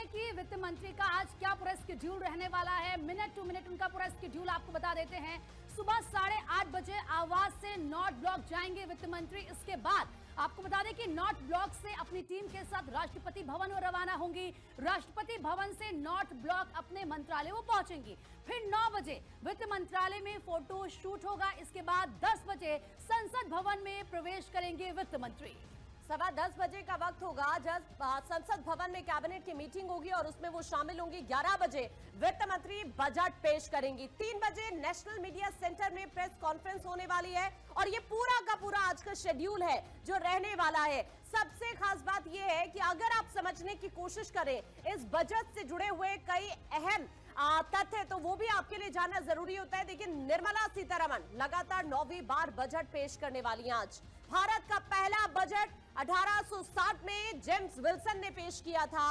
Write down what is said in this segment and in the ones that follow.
जानिए कि वित्त मंत्री का आज क्या पूरा स्केड्यूल रहने वाला है। मिनट टू मिनट उनका पूरा स्केड्यूल आपको बता देते हैं। सुबह 8:30 बजे आवास से नॉर्थ ब्लॉक जाएंगे वित्त मंत्री। इसके बाद आपको बता दें कि नॉर्थ ब्लॉक से अपनी टीम के साथ राष्ट्रपति भवन रवाना होंगी। राष्ट्रपति भवन से नॉर्थ ब्लॉक अपने मंत्रालय वो पहुंचेंगी। फिर 9 बजे वित्त मंत्रालय में फोटो शूट होगा। इसके बाद 10 बजे संसद भवन में प्रवेश करेंगे वित्त मंत्री। 10:15 बजे का वक्त होगा जब संसद भवन में कैबिनेट की मीटिंग होगी और उसमें वो शामिल होंगी। 11 बजे वित्त मंत्री बजट पेश करेंगी। 3 बजे नेशनल मीडिया सेंटर में प्रेस कॉन्फ्रेंस होने वाली है और ये पूरा का पूरा आज का शेड्यूल है जो रहने वाला है। सबसे खास बात यह है कि अगर आप समझने की कोशिश करें इस बजट से जुड़े हुए कई अहम तथ्य तो वो भी आपके लिए जानना जरूरी होता है। देखिए, निर्मला सीतारमण लगातार 9वीं बार बजट पेश करने वाली हैं। आज भारत का पहला बजट 1860 में जेम्स विल्सन ने पेश किया था।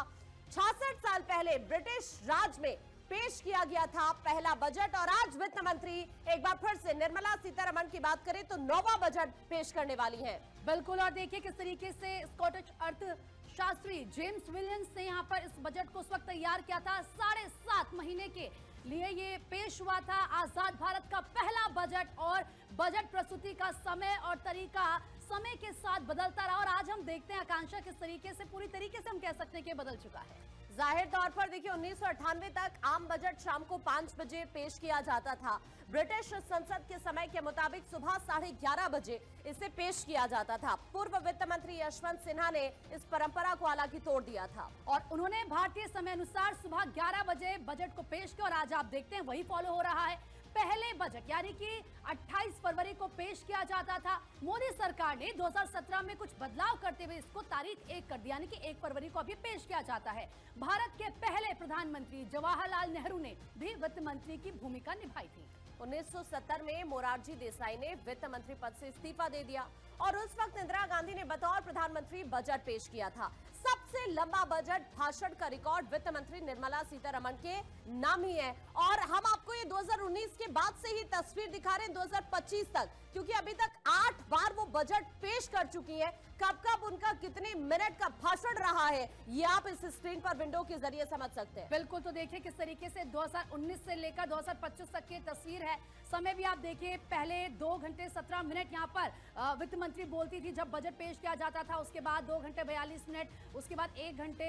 66 साल पहले ब्रिटिश राज में पेश किया गया था पहला बजट। और आज वित्त मंत्री एक बार फिर से निर्मला सीतारमण की बात करें तो 9वां बजट पेश करने वाली हैं। बिल्कुल, और देखिए किस तरीके से स्कॉटिश अर्थशास्त्री जेम्स विलियम्स ने यहाँ पर इस बजट को उस वक्त तैयार किया था। 7.5 महीने के लिए ये पेश हुआ था। आजाद भारत का पहला बजट और बजट प्रस्तुति का समय और तरीका समय के साथ बदलता रहा और आज हम देखते हैं आकांक्षा किस तरीके से पूरी तरीके से हम कह सकते हैं कि बदल चुका है। जाहिर तौर पर देखिए 1998 तक आम बजट शाम को 5 बजे पेश किया जाता था। ब्रिटिश संसद के समय के मुताबिक सुबह 11:30 बजे इसे पेश किया जाता था। पूर्व वित्त मंत्री यशवंत सिन्हा ने इस परंपरा को हालांकि तोड़ दिया था और उन्होंने भारतीय समय अनुसार सुबह 11 बजे बजट को पेश किया और आज आप देखते हैं वही फॉलो हो रहा है। पहले बजट यानी कि 28 फरवरी को पेश किया जाता था। मोदी सरकार ने 2017 में कुछ बदलाव करते हुए इसको तारीख 1 कर दिया, यानी कि 1 फरवरी को अभी पेश किया जाता है। भारत के पहले प्रधानमंत्री जवाहरलाल नेहरू ने भी वित्त मंत्री की भूमिका निभाई थी। 1970 में मोरारजी देसाई ने वित्त मंत्री पद से इस्तीफा दे दिया और उस वक्त इंदिरा गांधी ने बतौर प्रधानमंत्री बजट पेश किया था। सबसे लंबा बजट भाषण का रिकॉर्ड वित्त मंत्री निर्मला सीतारमण के नाम ही है। और हम आपको ये 2019 के बाद से ही तस्वीर दिखा रहे हैं 2025 तक, क्योंकि अभी तक 8 बार वो बजट पेश कर चुकी हैं। कब कब उनका कितने मिनट का भाषण रहा है ये आप इस स्क्रीन पर विंडो के जरिए समझ सकते हैं। बिल्कुल, तो देखिए किस तरीके से 2019 से लेकर 2025 तक की तस्वीर है। समय भी आप देखिए, पहले 2 घंटे 17 मिनट यहाँ पर वित्त मंत्री बोलती थी जब बजट पेश किया जाता था। उसके बाद 2 घंटे 42 मिनट, उसके बाद 1 घंटे।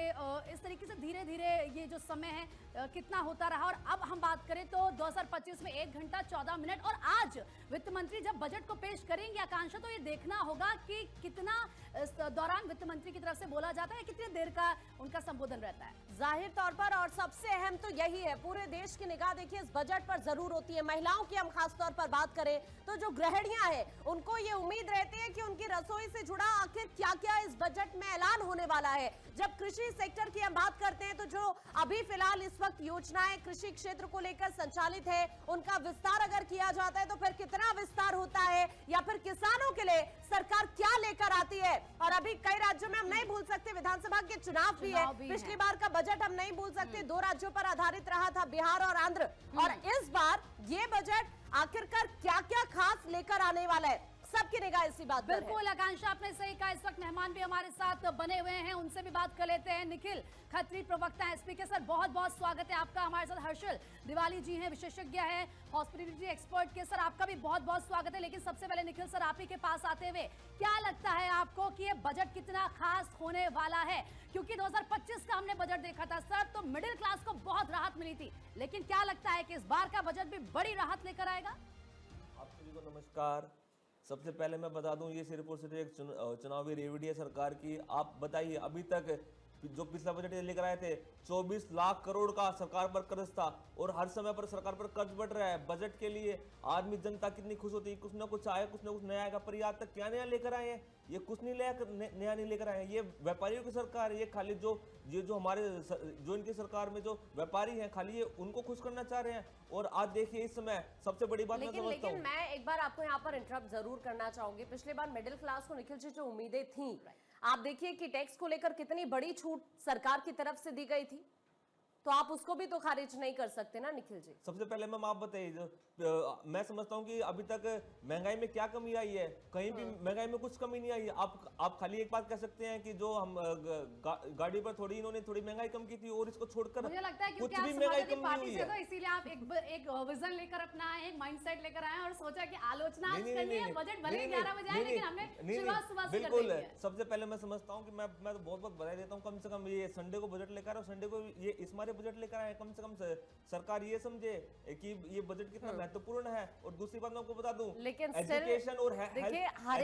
इस तरीके से धीरे धीरे ये जो समय है कितना होता रहा। और अब हम बात करें तो 2025 में 1 घंटा 14 मिनट। और आज वित्त मंत्री जब बजट को पेश करेंगे आकांक्षा, तो ये देखना होगा कि कितना इस दौरान वित्त मंत्री की तरफ से बोला जाता है, कितनी देर का उनका संबोधन रहता है। जाहिर तौर पर और सबसे अहम तो यही है, पूरे देश की निगाह देखिए इस बजट पर जरूर होती है। महिलाओं की हम खास तौर पर बात करें तो जो गृहिणियां हैं उनको ये उम्मीद रहती है कि उनकी रसोई से जुड़ा आखिर क्या क्या इस बजट में ऐलान होने वाला है। जब कृषि सेक्टर की हम बात करते हैं तो जो अभी फिलहाल इस वक्त योजनाएं कृषि क्षेत्र को लेकर संचालित है उनका विस्तार अगर किया जाता है तो फिर कितना विस्तार होता है, या फिर किसानों के लिए सरकार क्या लेकर आती है। और अभी कई राज्यों में हम नहीं भूल सकते विधानसभा के चुनाव भी है। पिछली बार का बजट हम नहीं भूल सकते, 2 राज्यों पर आधारित रहा था, बिहार और आंध्र। और इस बार ये बजट आखिरकार क्या क्या खास लेकर आने वाला है, सबकी निगाह इसी बात पर है। बिल्कुल आकांक्षा, आपने सही कहा। इस वक्त मेहमान भी हमारे साथ बने हुए हैं, उनसे भी बात कर लेते हैं। निखिल खत्री, प्रवक्ता एसपी के सर, बहुत बहुत स्वागत है आपका। हमारे साथ हर्षल दिवाली जी हैं, विशेषज्ञ हैं, हॉस्पिटलिटी एक्सपर्ट के। सर आपका भी बहुत बहुत स्वागत है। लेकिन सबसे पहले निखिल सर, आप ही के पास आते हुए क्या लगता है आपको कि ये बजट कितना खास होने वाला है? क्योंकि 2025 का हमने बजट देखा था सर, तो मिडिल क्लास को बहुत राहत मिली थी, लेकिन क्या लगता है कि इस बार का बजट भी बड़ी राहत लेकर आएगा? आप सभी को नमस्कार। सबसे पहले मैं बता दूं, ये सिर्फ और सिर्फ एक चुनावी रेवड़ी है सरकार की। आप बताइए, अभी तक जो पिछला बजट लेकर आए थे 24 लाख करोड़ का सरकार पर कर्ज था और हर समय पर सरकार पर कर्ज बढ़ रहा है। बजट के लिए आदमी जनता कितनी खुश होती है, कुछ ना कुछ आए, कुछ ना कुछ नया आएगा। पर आज तक क्या नया लेकर आए हैं? ये कुछ नहीं नया नहीं लेकर आए हैं। ये व्यापारियों की सरकार है। ये खाली जो हमारे जो इनकी सरकार में जो व्यापारी हैं, खाली ये उनको खुश करना चाह रहे हैं। और आज देखिए इस समय सबसे बड़ी बात लेकिन मैं एक बार आपको यहाँ पर इंटरप्ट जरूर करना चाहूंगी। पिछले बार मिडिल क्लास को निखिल जी जो उम्मीदें थी, आप देखिए कि टैक्स को लेकर कितनी बड़ी छूट सरकार की तरफ से दी गई थी। तो आप उसको भी तो खारिज नहीं कर सकते ना निखिल जी। सबसे पहले मैम आप बताइए, मैं समझता हूँ कि अभी तक महंगाई में क्या कमी आई है? कहीं भी महंगाई में कुछ कमी नहीं आई है। आप खाली एक बात कह सकते हैं कि जो हम गाड़ी पर थोड़ी इन्होंने थोड़ी महंगाई कम की थी, और इसको छोड़कर मुझे लगता है कुछ क्योंकि आप भी महंगाई समाजवादी कम नहीं पार्टी हुई से तो है। इसीलिए आप एक विजन लेकर अपना आए, एक माइंडसेट लेकर आए और सोचा कि आलोचना आज नहीं, करनी है। नहीं, बजट भले नहीं, 11 बजे आए, नहीं, लेकिन हमने नहीं, शुरुआत सुबह से कर बिल्कुल। दी है। सबसे पहले मैं समझता हूँ कि मैं तो बहुत बहुत बधाई देता हूँ, कम से कम ये संडे को बजट लेकर, और संडे को ये इस मारे बजट लेकर आए, कम से कम सरकार ये समझे कि ये बजट कितना महत्वपूर्ण है। और दूसरी बात मैं आपको बता दूं, लेकिन एजुकेशन और देखिए हर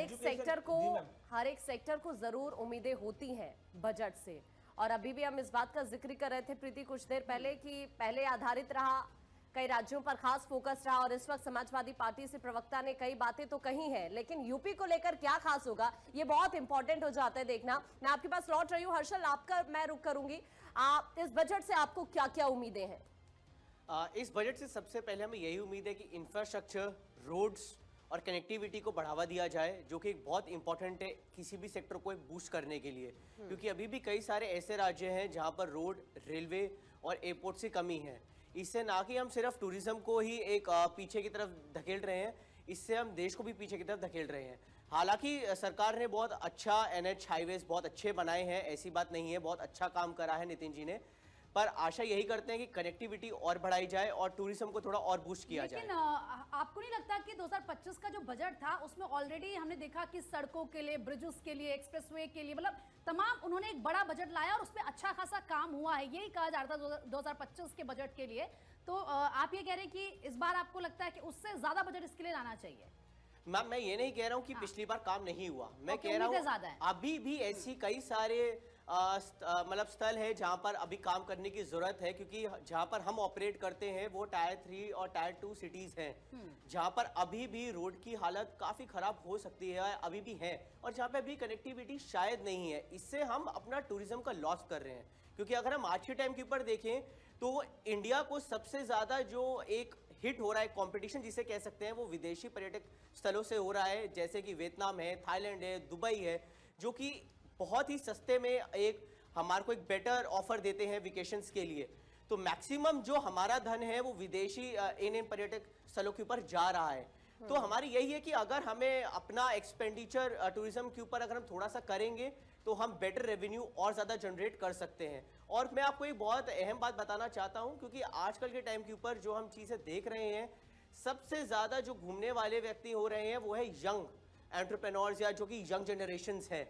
एक सेक्टर को जरूर उम्मीदें होती हैं बजट से। और अभी भी हम इस बात का जिक्र कर रहे थे प्रीति कुछ देर पहले कि पहले आधारित रहा, कई राज्यों पर खास फोकस रहा, और इस वक्त समाजवादी पार्टी से प्रवक्ता ने कई बातें तो कही हैं, लेकिन यूपी को लेकर क्या खास होगा ये बहुत इंपॉर्टेंट हो जाता है देखना। मैं आपके पास लौट रही हूँ हर्षल, आपका मैं रुक करूंगी। इस बजट से आपको क्या क्या उम्मीदें हैं? इस बजट से सबसे पहले हमें यही उम्मीद है कि इंफ्रास्ट्रक्चर, रोड्स और कनेक्टिविटी को बढ़ावा दिया जाए, जो कि एक बहुत इंपॉर्टेंट है किसी भी सेक्टर को एक बूस्ट करने के लिए। क्योंकि अभी भी कई सारे ऐसे राज्य हैं जहां पर रोड, रेलवे और एयरपोर्ट से कमी है। इससे ना कि हम सिर्फ टूरिज्म को ही एक पीछे की तरफ धकेल रहे हैं, इससे हम देश को भी पीछे की तरफ धकेल रहे हैं। हालांकि सरकार ने बहुत अच्छा NH हाईवेज बहुत अच्छे बनाए हैं, ऐसी बात नहीं है, बहुत अच्छा काम करा है नितिन जी ने, पर आशा यही करते हैं कि कनेक्टिविटी और बढ़ाई जाए और टूरिज्म को थोड़ा और बूस्ट किया जाए। लेकिन आपको नहीं लगता कि 2025 का जो बजट था उसमें ऑलरेडी हमने देखा कि सड़कों के लिए, ब्रिजेस के लिए, एक्सप्रेसवे के लिए, मतलब तमाम उन्होंने एक बड़ा बजट लाया और उसमें अच्छा खासा काम हुआ है, यही कहा जा रहा था 2025 के बजट के लिए। तो आप ये कह रहे हैं कि इस बार आपको लगता है कि उससे ज्यादा बजट इसके लिए लाना चाहिए? मैम मैं ये नहीं कह रहा हूँ कि पिछली बार काम नहीं हुआ, मैं ओके, कह रहा उम्मीदें ज्यादा हूँ हैं। अभी भी ऐसी कई सारे मतलब स्थल है जहाँ पर अभी काम करने की जरूरत है, क्योंकि जहाँ पर हम ऑपरेट करते हैं वो टायर 3 और टायर 2 सिटीज हैं, जहाँ पर अभी भी रोड की हालत काफी खराब हो सकती है, अभी भी है, और जहाँ पे अभी कनेक्टिविटी शायद नहीं है। इससे हम अपना टूरिज्म का लॉस कर रहे हैं। क्योंकि अगर हम आज के टाइम के ऊपर देखें तो इंडिया को सबसे ज्यादा जो एक हिट हो रहा है कंपटीशन जिसे कह सकते हैं, वो विदेशी पर्यटक स्थलों से हो रहा है, जैसे कि वियतनाम है, थाईलैंड है, दुबई है, जो कि बहुत ही सस्ते में एक हमारे को एक बेटर ऑफर देते हैं वेकेशंस के लिए। तो मैक्सिमम जो हमारा धन है वो विदेशी इन पर्यटक स्थलों के ऊपर जा रहा है। तो हमारी यही है कि अगर हमें अपना एक्सपेंडिचर टूरिज्म के ऊपर अगर हम थोड़ा सा करेंगे तो हम बेटर रेवेन्यू और ज़्यादा जनरेट कर सकते हैं। और मैं आपको एक बहुत अहम बात बताना चाहता हूं, क्योंकि आजकल के टाइम के ऊपर जो हम चीज़ें देख रहे हैं, सबसे ज़्यादा जो घूमने वाले व्यक्ति हो रहे हैं वो है यंग एंटरप्रेन्योर्स या जो कि यंग जनरेशन्स हैं।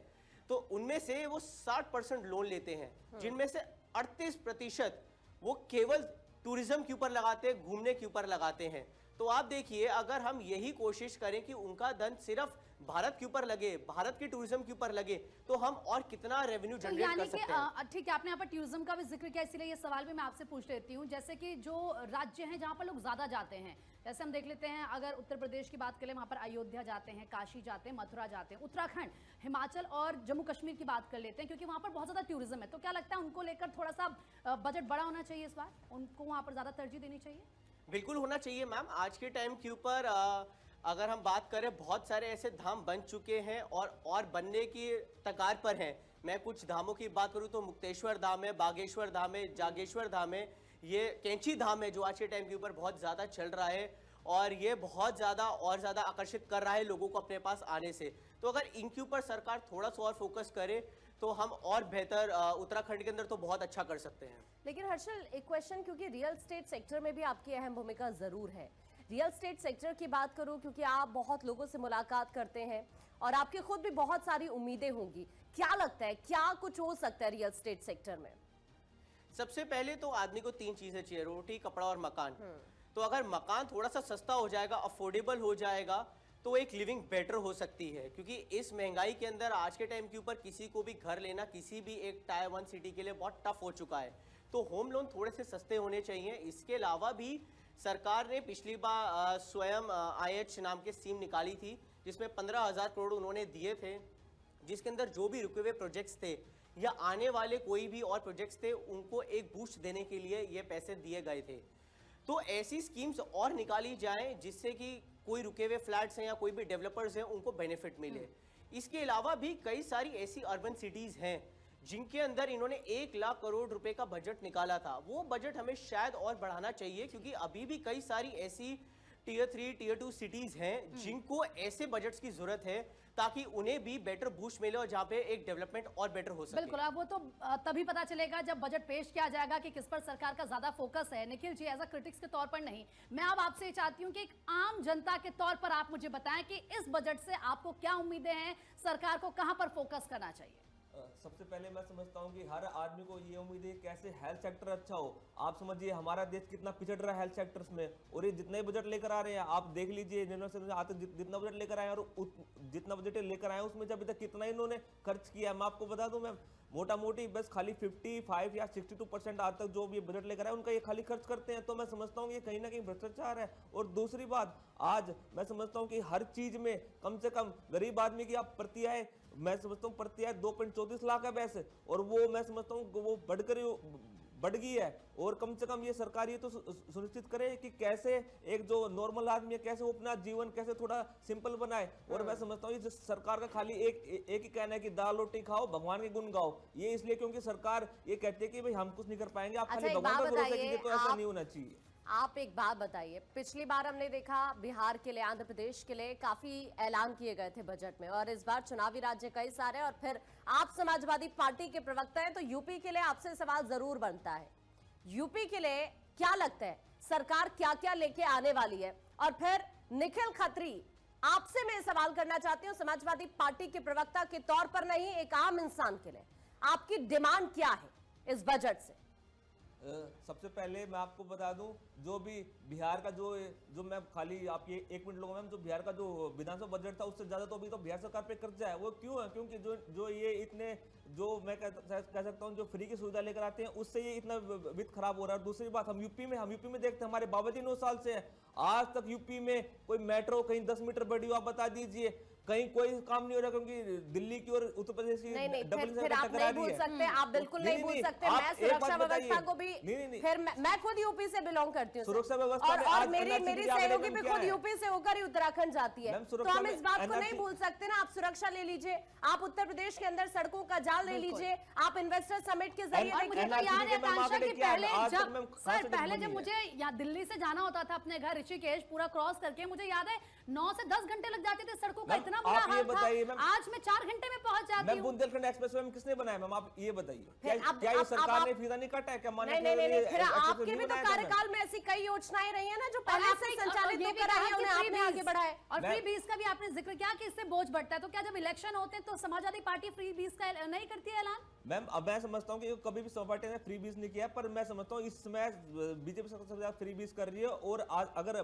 तो उनमें से वो 60% लोन लेते हैं, जिनमें से 38% वो केवल टूरिज्म के ऊपर लगाते हैं, घूमने के ऊपर लगाते हैं। तो आप देखिए, अगर हम यही कोशिश करें कि उनका धन सिर्फ भारत के ऊपर लगे, भारत के टूरिज्म के ऊपर लगे, तो हम और कितना रेवेन्यू तो जनरेट कर यानी सकते हैं। कि ठीक है, आपने यहाँ पर टूरिज्म का भी जिक्र किया, इसलिए ये सवाल भी मैं आपसे पूछ लेती हूँ। जैसे कि जो राज्य हैं जहाँ पर लोग ज्यादा जाते हैं, जैसे हम देख लेते हैं, अगर उत्तर प्रदेश की बात करें, वहाँ पर अयोध्या जाते हैं, काशी जाते हैं, मथुरा जाते हैं, उत्तराखंड, हिमाचल और जम्मू कश्मीर की बात कर लेते हैं, क्योंकि वहाँ पर बहुत ज्यादा टूरिज्म है। तो क्या लगता है उनको लेकर थोड़ा सा बजट बड़ा होना चाहिए इस बार, उनको वहाँ पर ज्यादा तरजीह देनी चाहिए? बिल्कुल होना चाहिए मैम। आज के टाइम के ऊपर अगर हम बात करें, बहुत सारे ऐसे धाम बन चुके हैं और बनने की कगार पर हैं। मैं कुछ धामों की बात करूं तो मुक्तेश्वर धाम है, बागेश्वर धाम है, जागेश्वर धाम है, ये कैंची धाम है जो आज के टाइम के ऊपर बहुत ज़्यादा चल रहा है, और ये बहुत ज़्यादा और ज़्यादा आकर्षित कर रहा है लोगों को अपने पास आने से। तो अगर इनके ऊपर सरकार थोड़ा सा और फोकस करे तो हम और बेहतर उत्तराखंड के अंदर तो बहुत अच्छा कर सकते हैं। लेकिन हर्षल, एक क्वेश्चन, क्योंकि रियल स्टेट सेक्टर में भी आपकी अहम भूमिका जरूर है। रियल स्टेट सेक्टर की बात करूं, क्योंकि आप बहुत लोगों से मुलाकात करते हैं और आपकी खुद भी बहुत सारी उम्मीदें होंगी, क्या लगता है क्या कुछ हो सकता है रियल स्टेट सेक्टर में? सबसे पहले तो आदमी को 3 चीजें चाहिए, रोटी, कपड़ा और मकान। तो अगर मकान थोड़ा सा सस्ता हो जाएगा, अफोर्डेबल हो जाएगा, तो एक लिविंग बेटर हो सकती है। क्योंकि इस महंगाई के अंदर आज के टाइम के ऊपर किसी को भी घर लेना किसी भी एक टायर 1 सिटी के लिए बहुत टफ हो चुका है। तो होम लोन थोड़े से सस्ते होने चाहिए। इसके अलावा भी सरकार ने पिछली बार स्वयं IH नाम के स्कीम निकाली थी, जिसमें 15,000 करोड़ उन्होंने दिए थे, जिसके अंदर जो भी रुके हुए प्रोजेक्ट्स थे या आने वाले कोई भी और प्रोजेक्ट्स थे, उनको एक बूस्ट देने के लिए ये पैसे दिए गए थे। तो ऐसी स्कीम्स और निकाली जाएं जिससे कि कोई रुके हुए फ्लैट्स हैं या कोई भी डेवलपर्स हैं उनको बेनिफिट मिले। इसके अलावा भी कई सारी ऐसी अर्बन सिटीज़ हैं जिनके अंदर इन्होंने 1 लाख करोड़ रुपए का बजट निकाला था, वो बजट हमें शायद और बढ़ाना चाहिए, क्योंकि अभी भी कई सारी ऐसी टियर 3 टियर 2 सिटीज हैं जिनको ऐसे बजट्स की जरूरत है, ताकि उन्हें भी बेटर बूस्ट मिले और जहां पे एक डेवलपमेंट और बेटर हो सके। बिल्कुल, अब वो तो तभी पता चलेगा जब बजट पेश किया जाएगा कि किस पर सरकार का ज्यादा फोकस है। Nikhil ji, as a critics के तौर पर नहीं, मैं अब आपसे ये चाहती हूँ कि एक आम जनता के तौर पर आप मुझे बताएं कि इस बजट से आपको क्या उम्मीदें हैं, सरकार को कहां पर फोकस करना चाहिए? सबसे पहले मैं समझता हूँ कि हर आदमी को ये उम्मीद है कैसे हेल्थ सेक्टर अच्छा हो। आप समझिए हमारा देश कितना पिछड़ रहा है हेल्थ सेक्टर्स में, और ये जितने बजट लेकर आ रहे हैं आप देख लीजिए, जितना बजट लेकर आए और जितना बजट लेकर आए उसमें अभी तक कितना इन्होंने खर्च किया है। मैं आपको बता दूं, मैं मोटा मोटी बस खाली 55 या 62% आज तक जो भी बजट लेकर आए उनका ये खाली खर्च करते हैं। तो मैं समझता हूँ ये कहीं ना कहीं भ्रष्टाचार है। और दूसरी बात, आज मैं समझता हूँ कि हर चीज में कम से कम गरीब आदमी की आप प्रति आय, मैं समझता हूँ प्रति आय 2.34 लाख है वैसे, और वो मैं समझता हूँ वो बढ़ गई है। और कम से कम ये सरकार ये तो सुनिश्चित करे कि कैसे एक जो नॉर्मल आदमी है कैसे वो अपना जीवन कैसे थोड़ा सिंपल बनाए। और मैं समझता हूँ ये सरकार का खाली एक ही कहना है कि दाल रोटी खाओ, भगवान के गुण गाओ। ये इसलिए क्योंकि सरकार ये कहती है कि भाई हम कुछ नहीं कर पाएंगे, आप खाली भगवान पर भरोसा कीजिए, तो ऐसा नहीं होना चाहिए। आप एक बात बताइए, पिछली बार हमने देखा बिहार के लिए, आंध्र प्रदेश के लिए काफी ऐलान किए गए थे बजट में, और इस बार चुनावी राज्य कई सारे, और फिर आप समाजवादी पार्टी के प्रवक्ता हैं, तो यूपी के लिए आपसे सवाल जरूर बनता है, यूपी के लिए क्या लगता है सरकार क्या क्या लेके आने वाली है? और फिर निखिल खत्री, आपसे मैं सवाल करना चाहती हूँ समाजवादी पार्टी के प्रवक्ता के तौर पर नहीं, एक आम इंसान के लिए आपकी डिमांड क्या है इस बजट से? सबसे पहले मैं आपको बता दूं, जो भी बिहार का जो मैं खाली आप ये 1 मिनट लूंगा मैम, जो बिहार का जो विधानसभा बजट था उससे ज्यादा तो अभी तो बिहार सरकार पे कर्जा है। वो क्यों है? क्योंकि जो ये इतने जो मैं कह सकता हूँ जो फ्री की सुविधा लेकर आते हैं उससे ये इतना वित्त खराब हो रहा है। दूसरी बात, हम यूपी में देखते हैं, हमारे बाबा जी 9 साल से है, आज तक यूपी में कोई मेट्रो कहीं 10 मीटर बढ़ी हो, आप बता दीजिए, कहीं कोई काम नहीं हो रहा, क्योंकि दिल्ली की और उत्तर प्रदेश की फिर आप नहीं भूल सकते, आप बिल्कुल नहीं भूल सकते, मैं सुरक्षा व्यवस्था को भी, फिर मैं खुद यूपी से बिलोंग करती हूँ सुरक्षा व्यवस्था, और मेरी सहयोगी भी खुद यूपी से होकर ही उत्तराखंड जाती है, तो हम इस बात को नहीं भूल सकते ना। आप सुरक्षा ले लीजिए, आप उत्तर प्रदेश के अंदर सड़कों का जाल ले लीजिए, आप इन्वेस्टर समिट के जरिए, मुझे तो याद है आकांक्षा कि पहले जब मुझे यहाँ दिल्ली से जाना होता था अपने घर ऋषिकेश पूरा क्रॉस करके, मुझे याद है 9 से 10 घंटे लग जाते थे, सड़कों का इतना बुरा हाल था। आज मैं 4 घंटे में पहुंच जाती हूं। बुंदेलखंड एक्सप्रेसवे में किसने बनाया मैम, आप ये बताइए, क्या ये सरकार ने फीता नहीं काटा है क्या? नहीं, फिर आपके भी तो कार्यकाल में ऐसी कई योजनाएं रही है ना जो पहले से संचालित होकर रही है, उन्हें आपने आगे बढ़ाया। और फ्री बीस का भी आपने जिक्र किया कि इससे बोझ बढ़ता है, तो क्या जब इलेक्शन होते हैं तो समाजवादी पार्टी फ्री बीस का नहीं करती है ऐलान? मैम अब मैं समझता हूँ कि कभी भी समाजवादी पार्टी ने फ्री बीस नहीं किया, पर मैं समझता हूँ इस समय बीजेपी सबसे ज्यादा फ्री बीस कर रही है। और अगर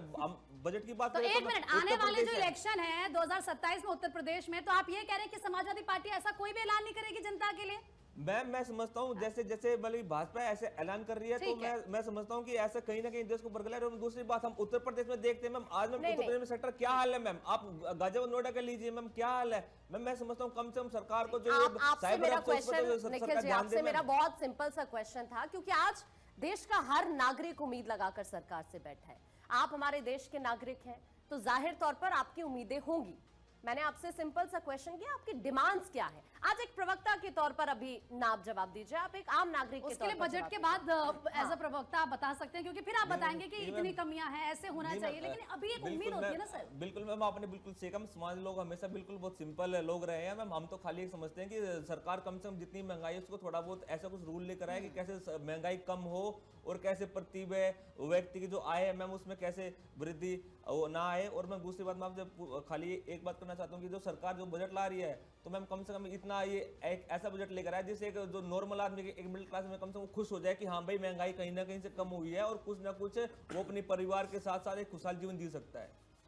बजट की बात तो एक मिनट, आने वाले जो इलेक्शन है 2027 में उत्तर प्रदेश में, तो आप ये कह रहे हैं कि समाजवादी पार्टी ऐसा कोई भी ऐलान नहीं करेगी जनता के लिए? मैं समझता हूँ जैसे मतलब भाजपा ऐसे ऐलान कर रही है, तो मैं समझता हूँ कि ऐसा कहीं ना कहीं देश को बरगला रहा है। दूसरी बात, हम उत्तर प्रदेश में देखते हैं मैम, आज मैम उत्तर प्रदेश में सेक्टर क्या हाल है मैम, आप गाजियाबाद नोएडा का लीजिए मैम, क्या हाल है मैम। मैं समझता हूँ कम से कम सरकार को जो आपसे मेरा क्वेश्चन, निखिल जी आपसे मेरा बहुत सिंपल सा क्वेश्चन था, क्योंकि आज देश का हर नागरिक उम्मीद लगाकर सरकार से बैठा है, आप हमारे देश के नागरिक हैं, तो जाहिर तौर पर आपकी उम्मीदें होंगी। मैंने आपसे सिंपल सा क्वेश्चन किया, आपकी डिमांड्स क्या है? आज एक प्रवक्ता के तौर पर अभी ना आप जवाब दीजिए, आप एक आम नागरिक के तौर पर बजट के बाद एज अ प्रवक्ता आप बता सकते हैं, क्योंकि फिर आप बताएंगे कि इतनी कमियां हैं, ऐसे होना चाहिए, लेकिन अभी एक उम्मीद होती है ना सर। बिल्कुल मैम, आपने बिल्कुल सही कहा। समाज लोग हमेशा बिल्कुल बहुत सिंपल लोग रहे हैं मैम। हम तो खाली समझते हैं कि सरकार कम से कम जितनी महंगाई है उसको थोड़ा बहुत ऐसा कुछ रूल लेकर आए कि कैसे महंगाई कम हो और कैसे प्रति व्यक्ति की जो आय है मैम उसमें कैसे वृद्धि ना आए। और मैं दूसरी बात में आपसे खाली एक बात करना चाहता हूँ कि जो सरकार जो बजट ला रही है, तो मैम कम से कम इतना ये एक ऐसा बजट लेकर आए जिससे एक जो नॉर्मल आदमी एक मिडिल क्लास में कम से कम खुश हो जाए कि हाँ भाई महंगाई कहीं ना कहीं से कम हुई है और कुछ ना कुछ वो अपने परिवार के साथ साथ एक खुशहाल जीवन जी सकता है।